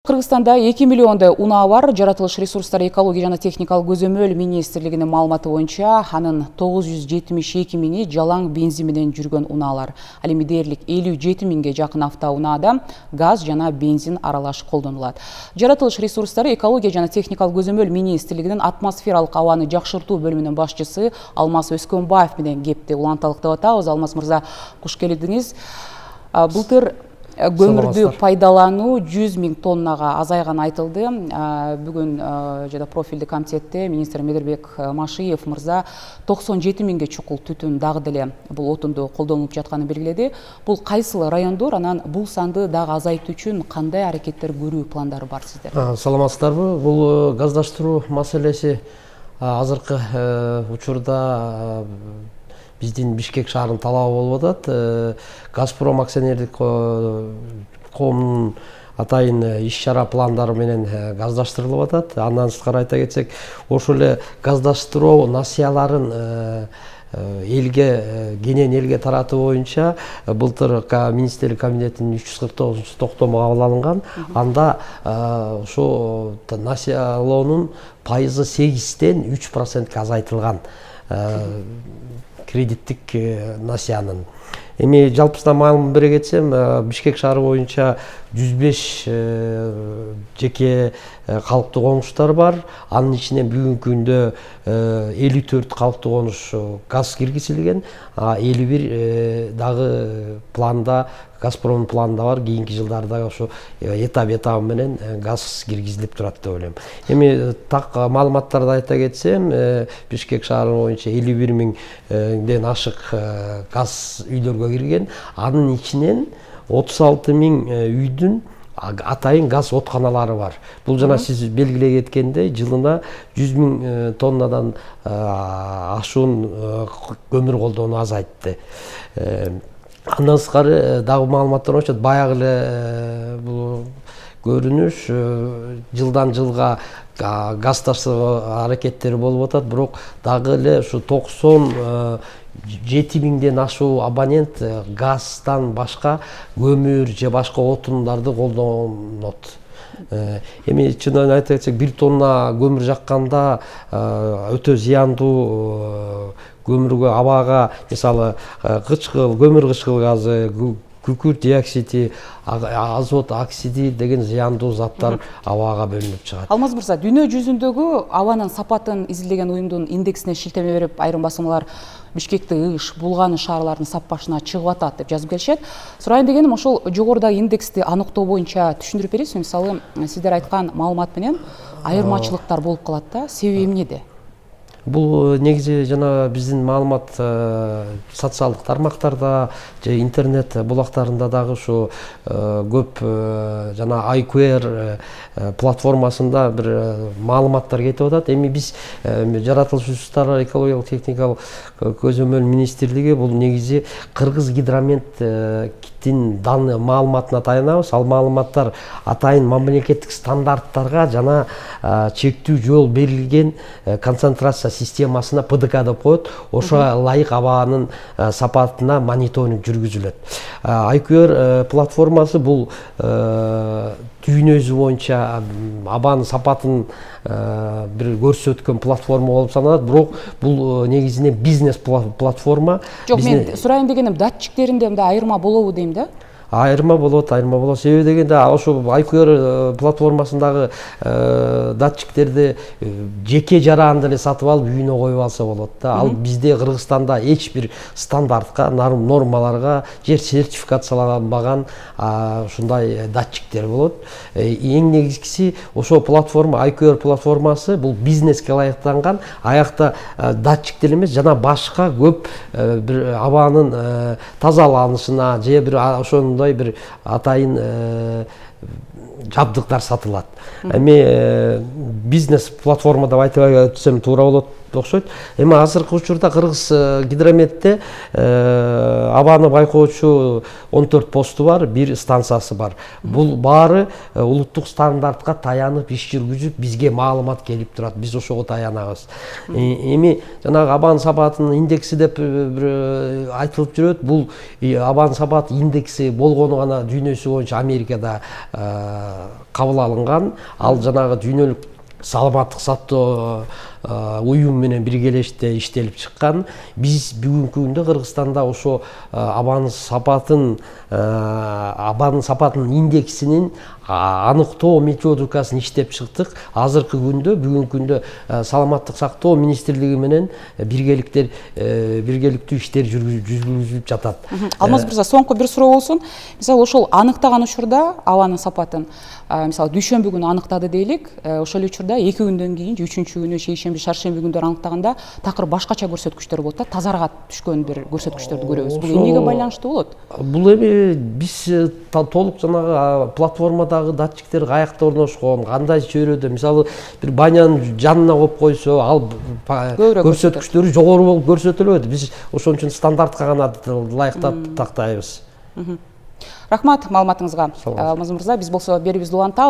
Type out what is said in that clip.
Кыргызстанда 2 миллиондай унаа бар. Жаратылыш ресурстары экология жана техникалык көзөмөл министрлигинин маалыматы боюнча анын 972 миңи жалаң бензин менен жүргөн унаалар. Ал эми дээрлик 57 миңге жакын автоунаада газ жана бензин аралаш колдонулат. Жаратылыш ресурстары экология жана техникалык көзөмөл министрлигинин атмосфералык абаны жакшыртуу бөлүмүнүн башчысы Алмаз Өскөнбаев менен кепти уланталыктап атабыз. Алмаз мырза, куш келдиңиз. Былтыр көмүрдү пайдалануу 100 миң тоннага азайганы айтылды. Бүгүн жада профилди комитетте министр Медербек Машиев мырза 97 миңге чукул түтүн дагы деле бул отунду колдонулуп жатканын белгиледи. Бул кайсыл райондор, анан бул санды дагы азайтуу үчүн кандай аракеттер көрүү пландары бар сиздер? Саламатсыздарбы? Бул газдаштыруу маселеси азыркы учурда биздин Бишкек шаарынын талабы болуп атат. Газпром акционердик коомунун атайын иш-чара пландары менен газдаштырылып атат. Андан сырткары айта кетсек, ошол эле газдаштыруу насыяларын кенен элге таратуу боюнча былтыр министрлик комитетинин 349 токтому кабыл алынган. Анда ошо насыялоонун пайызы 8-тен 3%ке азайтылган кредиттик насыянын. Эми жалпысынан маалым бере кетсем, Бишкек шаары боюнча 105 жеке калктуу конуштар бар. Анын ичинен бүгүнкү күндө 54 калктуу конуш газ киргизилген, 51 дагы планда, Газпромдун планында бар. Кийинки жылдарда ошо этап менен газ киргизилип турат деп ойлойм. Эми так маалыматтарды айта кетсем, Бишкек шаары боюнча 51 миңден ашык газ үйлөргө кирген. Анын ичинен 36 миң үйдүн атайын газ отканалары бар. Бул жана сиз белгилей кеткендей, жылына 100 миң тоннадан ашуун көмүр колдонуу азайтты. Андан сырткары дагы маалыматтар боюнча баягы эле бул көрүнүш жылдан жылга газ ташуу аракеттери болуп атат, бирок дагы эле ушу 97 миңден ашуу абонент газдан башка көмүр же башка отундарды колдонот. Эми чынын айта кетсек, 1 тонна көмүр жакканда өтө зыяндуу көмүргө, абага, мисалы, көмүр кычкыл газы, күкүрт диоксиди, азот оксиди деген зыяндуу заттар абага бөлүнүп чыгат. Алмаз мырза, дүйнө жүзүндөгү абанын сапатын изилдеген уюмдун индексине шилтеме берип, айрым басмалар Бишкекти Ыш, Булганы шаарларынын сап башына чыгып атат деп жазып келишет. Сурайын дегеним, ошол жогорудагы индексти аныктоо боюнча түшүндүрүп бересизби? Мисалы, сиздер айткан маалымат менен айырмачылыктар болуп калат да, себеби эмнеде? Бул негизи жана биздин маалымат социалдык тармактарда же интернет булактарында дагы ушу көп жана IQR платформасында бир маалыматтар кетип атат. Эми биз жаратылыш ресурстары экологиялык техникалык көзөмөл министрлиги бул негизи Кыргыз гидрометтин данный маалыматына таянабыз. Ал маалыматтар атайын мамлекеттик стандарттарга жана чектүү жол берилген концентрация системасына ПДК деп коет. Ошого ылайык абанын сапатына мониторинг жүргүзүлөт. IQR платформасы бул дүйнөсү боюнча абанын сапатын бир көрсөткөн платформа болуп саналат, бирок бул негизинен бизнес платформа. Жок, мен сурайын дегеним, датчиктеринде мындай айырма болобу дейм да? Айырма болот. Себеби дегенде ошо IQR платформасындагы датчиктерди жеке жаранды эле сатып алып үйүнө коюп алса болот да. Ал бизде Кыргызстанда эч бир стандартка, нормаларга же сертификацияланбаган ушундай датчиктер болот. Эң негизгиси ошо платформа, IQR платформасы бул бизнеске ылайыктанган, аякта датчиктер эмес, жана башка көп бир абанын тазаланышына же бир ошондой бир атайын жабдыктар сатылат. Эми бизнес платформа деп айтып өтсөм туура болот окшойт. Эми азыркы учурда Кыргыз гидрометте абаны байкоочу 14 посту бар, 1 станциясы бар. Бул баары улуттук стандартка таянып иш жүргүзүп, бизге маалымат келип турат. Биз ошого таянабыз. Эми жанагы абан сапатынын индекси деп айтылып жүрөт. Бул абан сапат индекси болгону гана дүйнөсү боюнча Америкада кабыл алынган. Ал жанагы дүйнөлүк саламаттык сактоо уюм менен биргелеште иштелип чыккан. Биз бүгүнкү күндө Кыргызстанда ошо абан сапатынын индексинин аныктоо методикасын иштеп чыктык. Азыркы күндө, бүгүнкү күндө саламаттык сактоо министрлиги менен биргеликтүү иштер жүргүзүлүп жатат. Алмаз мырза, соңку бир суроо болсун. Мисалы ошол аныктаган учурда абанын сапатын мисалы дүйшөмбү күнү аныктады дейлик. Ошол учурда 2 күндөн кийин, 3-күнү шейшемби, шаршемби күндөр аныктаганда такыр башкача көрсөткүчтөр болот да, тазарак түшкөн бир көрсөткүчтөрдү көрөбүз. Бул эмнеге байланыштуу болот? Бул эми биз толук жанагы платформадагы датчиктер каякта орношкон, кандай чөйрөдө, мисалы бир банянын жанына коюп койсо, ал көрсөткүчтөрү жогору болуп көрсөтүлөт. Биз ошон үчүн стандартка гана ылайыктап тактайбыз. Рахмат маалыматыңызга. Алмаз мырза, биз болсо берүүбүздү улантабыз.